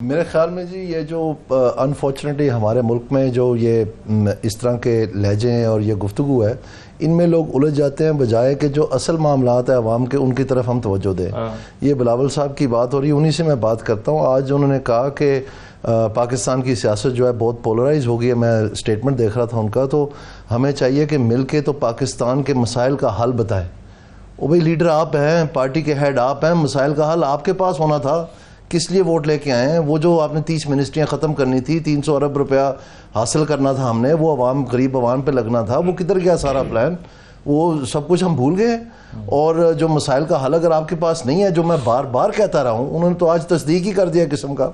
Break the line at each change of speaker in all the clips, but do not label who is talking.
میرے خیال میں جی یہ جو انفارچونیٹلی ہمارے ملک میں جو یہ اس طرح کے لہجے ہیں اور یہ گفتگو ہے، ان میں لوگ الجھ جاتے ہیں بجائے کہ جو اصل معاملات ہیں عوام کے ان کی طرف ہم توجہ دیں۔ یہ بلاول صاحب کی بات ہو رہی ہے، انہی سے میں بات کرتا ہوں۔ آج انہوں نے کہا کہ پاکستان کی سیاست جو ہے بہت پولرائز ہو گئی ہے۔ میں اسٹیٹمنٹ دیکھ رہا تھا ان کا، تو ہمیں چاہیے کہ مل کے تو پاکستان کے مسائل کا حل بتائیں۔ وہ بھائی لیڈر آپ ہیں، پارٹی کے ہیڈ آپ ہیں، مسائل کا حل آپ کے پاس ہونا تھا۔ کس لیے ووٹ لے کے آئے ہیں؟ وہ جو آپ نے 30 منسٹریاں ختم کرنی تھی، 300 ارب روپیہ حاصل کرنا تھا ہم نے، وہ عوام غریب عوام پہ لگنا تھا، وہ کدھر گیا سارا پلان؟ وہ سب کچھ ہم بھول گئے۔ اور جو مسائل کا حل اگر آپ کے پاس نہیں ہے، جو میں بار بار کہتا رہا ہوں، انہوں نے تو آج تصدیق ہی کر دیا قسم کا۔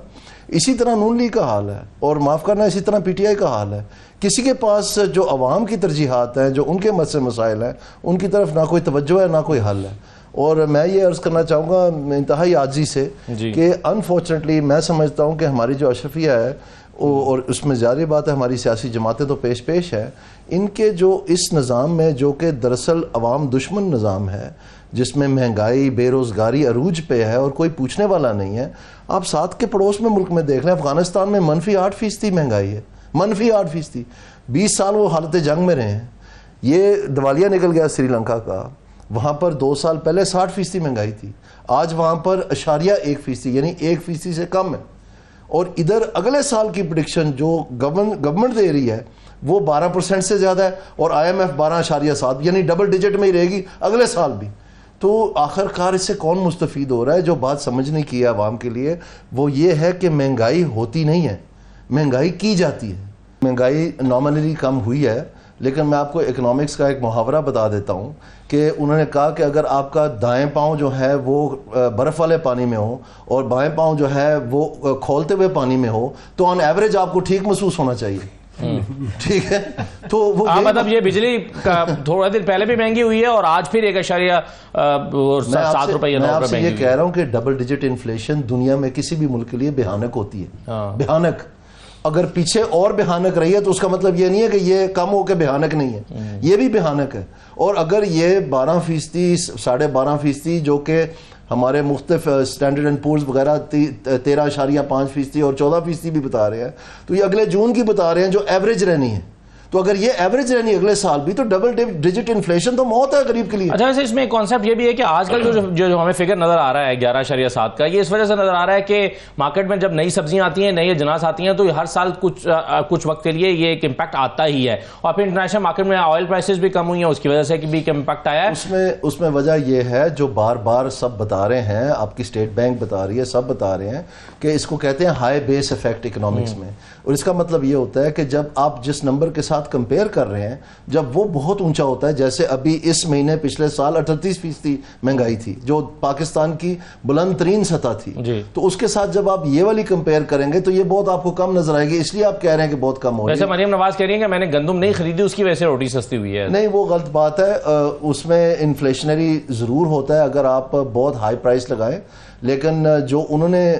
اسی طرح نون لیگ کا حال ہے، اور معاف کرنا اسی طرح پی ٹی آئی کا حال ہے۔ کسی کے پاس جو عوام کی ترجیحات ہیں، جو ان کے مسائل ہیں، ان کی طرف نہ کوئی توجہ ہے نہ کوئی حل ہے۔ اور میں یہ عرض کرنا چاہوں گا انتہائی عاجزی سے کہ انفارچونیٹلی میں سمجھتا ہوں کہ ہماری جو اشرفیہ ہے، اور اس میں ظاہر بات ہے ہماری سیاسی جماعتیں تو پیش ہے، ان کے جو اس نظام میں جو کہ دراصل عوام دشمن نظام ہے، جس میں مہنگائی بے روزگاری عروج پہ ہے اور کوئی پوچھنے والا نہیں ہے۔ آپ ساتھ کے پڑوس میں ملک میں دیکھ لیں، افغانستان میں -8% مہنگائی ہے، -8%۔ 20 سال وہ حالت جنگ میں رہے ہیں۔ یہ دیوالیہ نکل گیا سری لنکا کا، وہاں پر 2 سال پہلے 60% مہنگائی تھی، آج وہاں پر 1% یعنی 1% سے کم ہے۔ اور ادھر اگلے سال کی پریڈکشن جو گورنمنٹ دے رہی ہے وہ 12% سے زیادہ ہے، اور IMF 12.7 یعنی ڈبل ڈیجٹ میں ہی رہے گی اگلے سال بھی۔ تو آخر کار اس سے کون مستفید ہو رہا ہے؟ جو بات سمجھنے کی ہے عوام کے لیے وہ یہ ہے کہ مہنگائی ہوتی نہیں ہے، مہنگائی کی جاتی ہے۔ مہنگائی نامنلی کم ہوئی ہے، لیکن میں آپ کو اکنامکس کا ایک محاورہ بتا دیتا ہوں کہ انہوں نے کہا کہ اگر آپ کا دائیں پاؤں جو ہے وہ برف والے پانی میں ہو اور بائیں پاؤں جو ہے وہ کھولتے ہوئے پانی میں ہو تو آن ایوریج آپ کو ٹھیک محسوس ہونا چاہیے۔ ٹھیک ہے، تو وہ
مطلب یہ بجلی تھوڑا دن پہلے بھی مہنگی ہوئی ہے اور آج پھر 1.7 روپے۔
میں آپ سے یہ کہہ رہا ہوں کہ ڈبل ڈیجٹ انفلیشن دنیا میں کسی بھی ملک کے لیے بھیانک ہوتی ہے، بھیانک۔ اگر پیچھے اور بھیانک رہی ہے تو اس کا مطلب یہ نہیں ہے کہ یہ کم ہو کے بھیانک نہیں ہے، یہ بھی بھیانک ہے۔ اور اگر یہ 12%، 12.5% جو کہ ہمارے مختلف اسٹینڈرڈ اینڈ پورز وغیرہ 13.5% اور 14% بھی بتا رہے ہیں، تو یہ اگلے جون کی بتا رہے ہیں جو ایوریج رہنی ہے۔ تو اگر یہ ایوریج رہنی اگلے سال بھی تو ڈبل ڈیجٹ انفلیشن تو موت ہے غریب کے لیے۔
اچھا، ویسے اس میں ایک کانسیپٹ یہ بھی ہے کہ آج کل جو ہمیں فگر نظر آ رہا ہے 11.7 کا، یہ اس وجہ سے نظر آ رہا ہے کہ مارکیٹ میں جب نئی سبزیاں آتی ہیں، نئی اجناس آتی ہیں، تو ہر سال کچھ وقت کے لیے یہ ایک امپیکٹ آتا ہی ہے۔ اور پھر انٹرنیشنل مارکیٹ میں آئل پرائسز بھی کم ہوئی ہیں، اس کی وجہ سے بھی ایک امپیکٹ آیا ہے۔
اس میں وجہ یہ ہے جو بار بار سب بتا رہے ہیں، آپ کی اسٹیٹ بینک بتا رہی ہے، سب بتا رہے ہیں کہ اس کو کہتے ہیں ہائی بیس افیکٹ اکنامکس میں۔ اور اس کا مطلب یہ ہوتا ہے کہ جب آپ جس نمبر کے ساتھ کمپیئر کر رہے ہیں، جب وہ بہت اونچا ہوتا ہے، جیسے ابھی اس مہینے پچھلے سال 38% مہنگائی تھی جو پاکستان کی بلند ترین سطح تھی، تو اس کے ساتھ جب آپ یہ والی کمپیئر کریں گے تو یہ بہت آپ کو کم نظر آئے گی، اس لیے آپ کہہ رہے ہیں کہ بہت کم ہو رہی ہے۔
ویسے مریم نواز کہہ رہی ہیں کہ میں نے گندم نہیں خریدی، اس کی وجہ سے روٹی سستی ہوئی ہے۔
نہیں، وہ غلط بات ہے۔ اس میں انفلیشنری ضرور ہوتا ہے اگر آپ بہت ہائی پرائس لگائیں، لیکن جو انہوں نے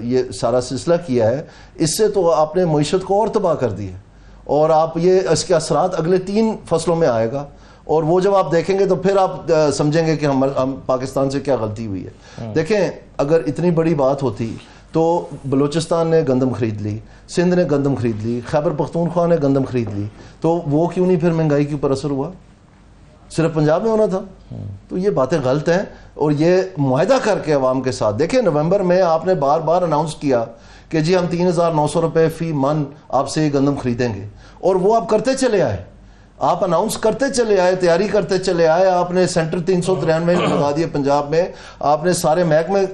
یہ سارا سلسلہ کیا ہے اس سے تو آپ نے معیشت کو اور تباہ کر دی ہے، اور آپ یہ اس کے اثرات اگلے 3 فصلوں میں آئے گا، اور وہ جب آپ دیکھیں گے تو پھر آپ سمجھیں گے کہ ہم پاکستان سے کیا غلطی ہوئی ہے۔ دیکھیں، اگر اتنی بڑی بات ہوتی تو بلوچستان نے گندم خرید لی، سندھ نے گندم خرید لی، خیبر پختونخوا نے گندم خرید لی، تو وہ کیوں نہیں پھر مہنگائی کے اوپر اثر ہوا؟ صرف پنجاب میں ہونا تھا؟ تو یہ باتیں غلط ہیں، اور یہ معاہدہ کر کے عوام کے ساتھ دیکھیں، نومبر میں آپ نے بار بار اناؤنس کیا کہ جی ہم 3,900 روپے فی من آپ سے یہ گندم خریدیں گے، اور وہ آپ کرتے چلے آئے، آپ اناؤنس کرتے چلے آئے، تیاری کرتے چلے آئے۔ آپ نے سینٹر 393 لگا دیا پنجاب میں، آپ نے سارے محکمے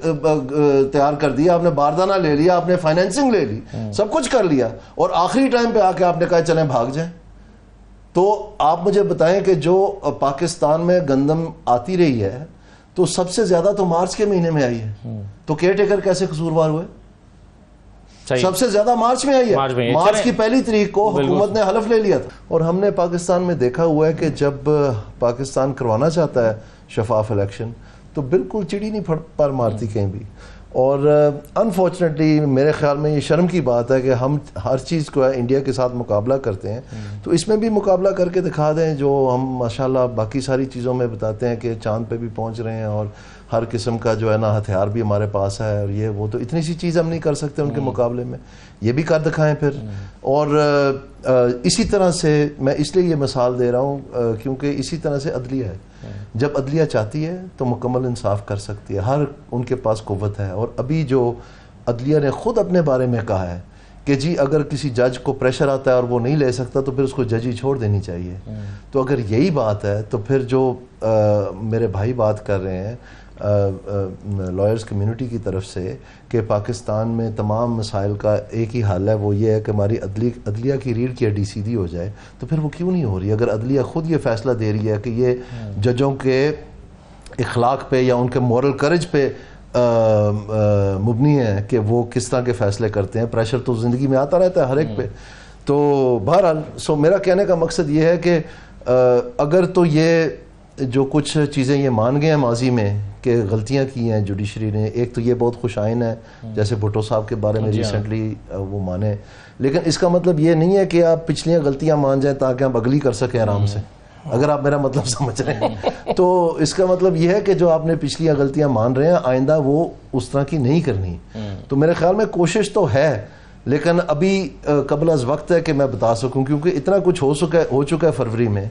تیار کر دیا، آپ نے باردانہ لے لیا، آپ نے فائنینسنگ لے لی، سب کچھ کر لیا، اور آخری ٹائم پہ آ کے آپ نے کہا چلیں بھاگ جائیں۔ تو آپ مجھے بتائیں کہ جو پاکستان میں گندم آتی رہی ہے تو سب سے زیادہ تو مارچ کے مہینے میں آئی ہے، تو کیئر ٹیکر کیسے قصوروار ہوئے؟ سب سے زیادہ مارچ میں آئی ہے، مارچ کی 1 تاریخ کو حکومت نے حلف لے لیا تھا۔ اور ہم نے پاکستان میں دیکھا ہوا ہے کہ جب پاکستان کروانا چاہتا ہے شفاف الیکشن تو بالکل چڑی نہیں پر مارتی کہیں بھی۔ اور انفارچونیٹلی میرے خیال میں یہ شرم کی بات ہے کہ ہم ہر چیز کو انڈیا کے ساتھ مقابلہ کرتے ہیں، تو اس میں بھی مقابلہ کر کے دکھا دیں جو ہم ماشاءاللہ باقی ساری چیزوں میں بتاتے ہیں کہ چاند پہ بھی پہنچ رہے ہیں اور ہر قسم کا جو ہے نا ہتھیار بھی ہمارے پاس ہے، اور یہ وہ تو اتنی سی چیز ہم نہیں کر سکتے ان کے مقابلے میں، یہ بھی کر دکھائیں پھر. اور اسی طرح سے میں اس لیے یہ مثال دے رہا ہوں کیونکہ اسی طرح سے عدلیہ ہے، جب عدلیہ چاہتی ہے تو مکمل انصاف کر سکتی ہے، ہر ان کے پاس قوت ہے. اور ابھی جو عدلیہ نے خود اپنے بارے میں کہا ہے کہ جی اگر کسی جج کو پریشر آتا ہے اور وہ نہیں لے سکتا تو پھر اس کو ججی چھوڑ دینی چاہیے. تو اگر یہی بات ہے تو پھر جو میرے بھائی بات کر رہے ہیں لائرز کمیونٹی کی طرف سے کہ پاکستان میں تمام مسائل کا ایک ہی حل ہے، وہ یہ ہے کہ ہماری عدلیہ کی ریڑھ کی ہڈی سیدھی ہو جائے، تو پھر وہ کیوں نہیں ہو رہی؟ اگر عدلیہ خود یہ فیصلہ دے رہی ہے کہ یہ ججوں کے اخلاق پہ یا ان کے مورل کریج پہ مبنی ہے کہ وہ کس طرح کے فیصلے کرتے ہیں، پریشر تو زندگی میں آتا رہتا ہے ہر ایک پہ. تو بہرحال میرا کہنے کا مقصد یہ ہے کہ اگر تو یہ جو کچھ چیزیں یہ مان گئے ہیں ماضی میں کہ غلطیاں کی ہیں جوڈیشری نے، ایک تو یہ بہت خوش آئین ہے جیسے بھٹو صاحب کے بارے میں ریسنٹلی وہ مانے، لیکن اس کا مطلب یہ نہیں ہے کہ آپ پچھلیاں غلطیاں مان جائیں تاکہ آپ اگلی کر سکیں آرام سے. اگر آپ میرا مطلب سمجھ رہے ہیں تو اس کا مطلب یہ ہے کہ جو آپ نے پچھلیاں غلطیاں مان رہے ہیں آئندہ وہ اس طرح کی نہیں کرنی. تو میرے خیال میں کوشش تو ہے، لیکن ابھی قبل از وقت ہے کہ میں بتا سکوں، کیونکہ اتنا کچھ ہو چکا ہے فروری میں،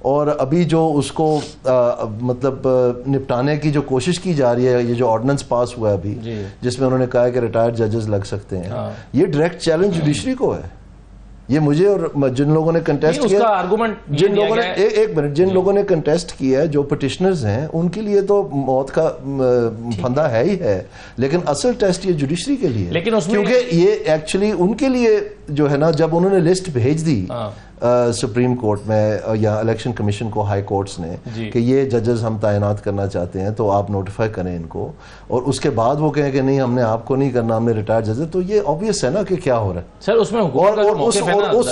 اور ابھی جو اس کو مطلب نپٹانے کی جو کوشش کی جا رہی ہے، یہ جو آرڈیننس پاس ہوا ہے ابھی جس میں انہوں نے کہا ہے کہ ریٹائرڈ ججز لگ سکتے ہیں، یہ ڈائریکٹ چیلنج جوڈیشری کو ہے. یہ مجھے اور جن لوگوں نے کنٹیسٹ کیا، جن لوگوں نے ایک منٹ جن لوگوں نے کنٹیسٹ کیا ہے جو پٹیشنرز ہیں ان کے لیے تو موت کا پھندا ہے ہی ہے، لیکن اصل ٹیسٹ یہ جوڈیشری کے لیے، کیونکہ یہ ایکچولی ان کے لیے جو ہے نا جب انہوں نے لسٹ بھیج دی سپریم کورٹ میں یا الیکشن کمیشن کو، ہائی کورٹس نے کہ یہ ججز ہم تعینات کرنا چاہتے ہیں تو آپ نوٹیفائی کریں ان کو، اور اس کے بعد وہ کہیں کہ نہیں ہم نے آپ کو نہیں کرنا، ہم نے ریٹائرڈ ججز، تو یہ آبویس ہے نا کہ کیا ہو رہا ہے
سر اس میں.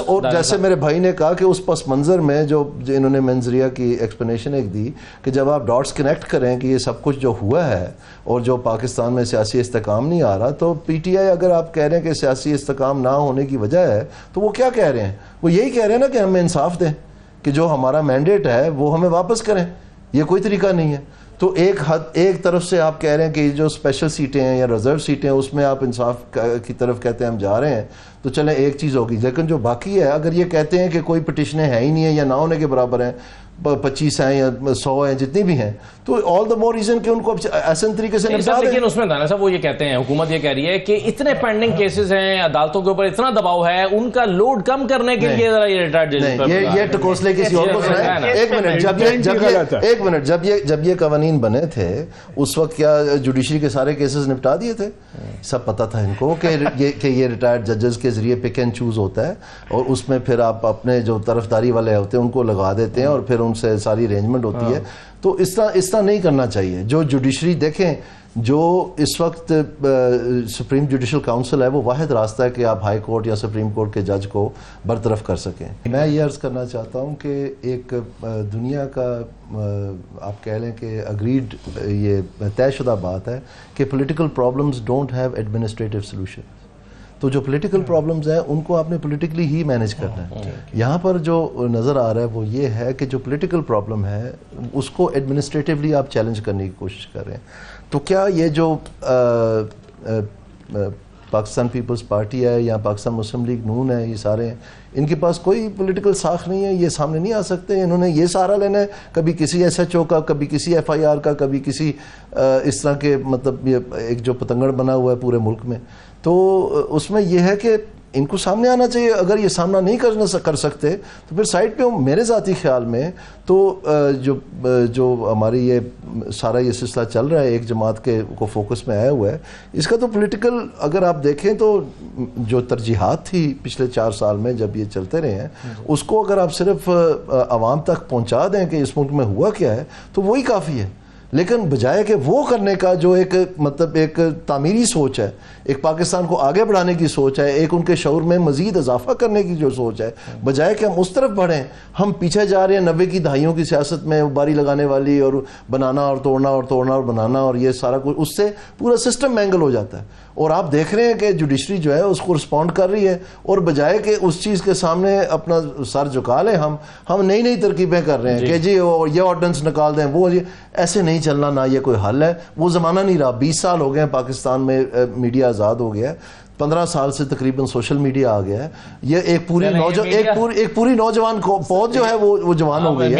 اور جیسے میرے بھائی نے کہا کہ اس پس منظر میں جو انہوں نے منظریہ کی ایکسپلینیشن ایک دی کہ جب آپ ڈاٹس کنیکٹ کریں کہ یہ سب کچھ جو ہوا ہے اور جو پاکستان میں سیاسی استحکام نہیں آ رہا، تو پی ٹی آئی اگر آپ کہہ رہے ہیں کہ سیاسی استحکام نہ ہونے کی وجہ ہے تو وہ کیا کہہ رہے ہیں؟ وہ یہی کہہ رہے ہیں نا کہ ہمیں انصاف دیں، کہ جو ہمارا مینڈیٹ ہے وہ ہمیں واپس کریں. یہ کوئی طریقہ نہیں ہے. تو ایک طرف سے آپ کہہ رہے ہیں کہ جو اسپیشل سیٹیں ہیں یا ریزرو سیٹیں ہیں اس میں آپ انصاف کی طرف کہتے ہیں ہم جا رہے ہیں، تو چلیں ایک چیز ہوگی. لیکن جو باقی ہے اگر یہ کہتے ہیں کہ کوئی پٹیشنیں ہیں ہی نہیں ہیں یا نہ ہونے کے برابر ہیں، 25 ہیں یا 100 ہیں جتنی بھی ہیں، تو آل دا مور ریزن کہ ان کو ایسے طریقے سے نپٹا دیں.
لیکن اس میں دانا صاحب وہ یہ کہتے ہیں، حکومت یہ کہہ رہی ہے کہ اتنے پینڈنگ کیسز ہیں، عدالتوں کے اوپر اتنا دباؤ ہے، ان کا لوڈ کم کرنے کے لیے ذرا یہ ریٹائرڈ ججز
یہ ٹکوسلے کسی اور کو سنائیں. ایک منٹ جب یہ قوانین بنے تھے اس وقت کیا جوڈیشری کے سارے کیسز نپٹا دیے تھے؟ سب پتا تھا ان کو کہ یہ ریٹائرڈ ججز کے ذریعے پک اینڈ چوز ہوتا ہے، اور اس میں پھر آپ اپنے جو طرفداری والے ہوتے ہیں ان کو لگا دیتے ہیں اور پھر ان سے ساری ارینجمنٹ ہوتی ہے. تو اس طرح نہیں کرنا چاہیے. جو جوڈیشری دیکھیں، جو اس وقت سپریم جوڈیشل کاؤنسل ہے وہ واحد راستہ ہے کہ آپ ہائی کورٹ یا سپریم کورٹ کے جج کو برطرف کر سکیں. میں یہ عرض کرنا چاہتا ہوں کہ ایک دنیا کا آپ کہہ لیں کہ اگریڈ یہ طے شدہ بات ہے کہ political problems don't have administrative solution. تو جو پولیٹیکل پرابلمز ہیں ان کو آپ نے پولیٹیکلی ہی مینیج کرنا ہے. یہاں پر جو نظر آ رہا ہے وہ یہ ہے کہ جو پولیٹیکل پرابلم ہے اس کو ایڈمنسٹریٹولی آپ چیلنج کرنے کی کوشش کر رہے ہیں. تو کیا یہ جو پاکستان پیپلز پارٹی ہے یا پاکستان مسلم لیگ نون ہے، یہ سارے ہیں، ان کے پاس کوئی پولیٹیکل ساکھ نہیں ہے، یہ سامنے نہیں آ سکتے؟ انہوں نے یہ سہارا لینا ہے کبھی کسی ایس ایچ او کا، کبھی کسی ایف آئی آر کا، کبھی کسی اس طرح کے مطلب یہ ایک جو پتنگڑ بنا ہوا ہے پورے ملک میں. تو اس میں یہ ہے کہ ان کو سامنے آنا چاہیے. اگر یہ سامنا نہیں کر سکتے تو پھر سائڈ پہ میرے ذاتی خیال میں تو جو ہماری یہ سارا یہ سلسلہ چل رہا ہے ایک جماعت کے کو فوکس میں آیا ہوا ہے، اس کا تو پولیٹیکل اگر آپ دیکھیں تو جو ترجیحات تھی پچھلے 4 سال میں جب یہ چلتے رہے ہیں اس کو اگر آپ صرف عوام تک پہنچا دیں کہ اس ملک میں ہوا کیا ہے تو وہی کافی ہے. لیکن بجائے کہ وہ کرنے کا جو ایک مطلب ایک تعمیری سوچ ہے، ایک پاکستان کو آگے بڑھانے کی سوچ ہے، ایک ان کے شعور میں مزید اضافہ کرنے کی جو سوچ ہے، بجائے کہ ہم اس طرف بڑھیں ہم پیچھے جا رہے ہیں 90 کی دہائیوں کی سیاست میں، باری لگانے والی اور بنانا اور توڑنا اور توڑنا اور بنانا، اور یہ سارا کچھ اس سے پورا سسٹم مینگل ہو جاتا ہے. اور آپ دیکھ رہے ہیں کہ جوڈیشری جو ہے اس کو رسپونڈ کر رہی ہے, اور بجائے کہ اس چیز کے سامنے اپنا سر جھکا لیں, ہم نئی نئی ترکیبیں کر رہے ہیں کہ جی یہ آرڈیننس نکال دیں, وہ ایسے نہیں چلنا, نہ یہ کوئی حل ہے. وہ زمانہ نہیں رہا. 20 سال ہو گئے ہیں پاکستان میں میڈیا آزاد ہو گیا ہے, 15 سال سے تقریباً سوشل میڈیا آ گیا ہے. یہ ایک پوری نوجوان فوج جو ہے وہ جوان ہو گئی ہے.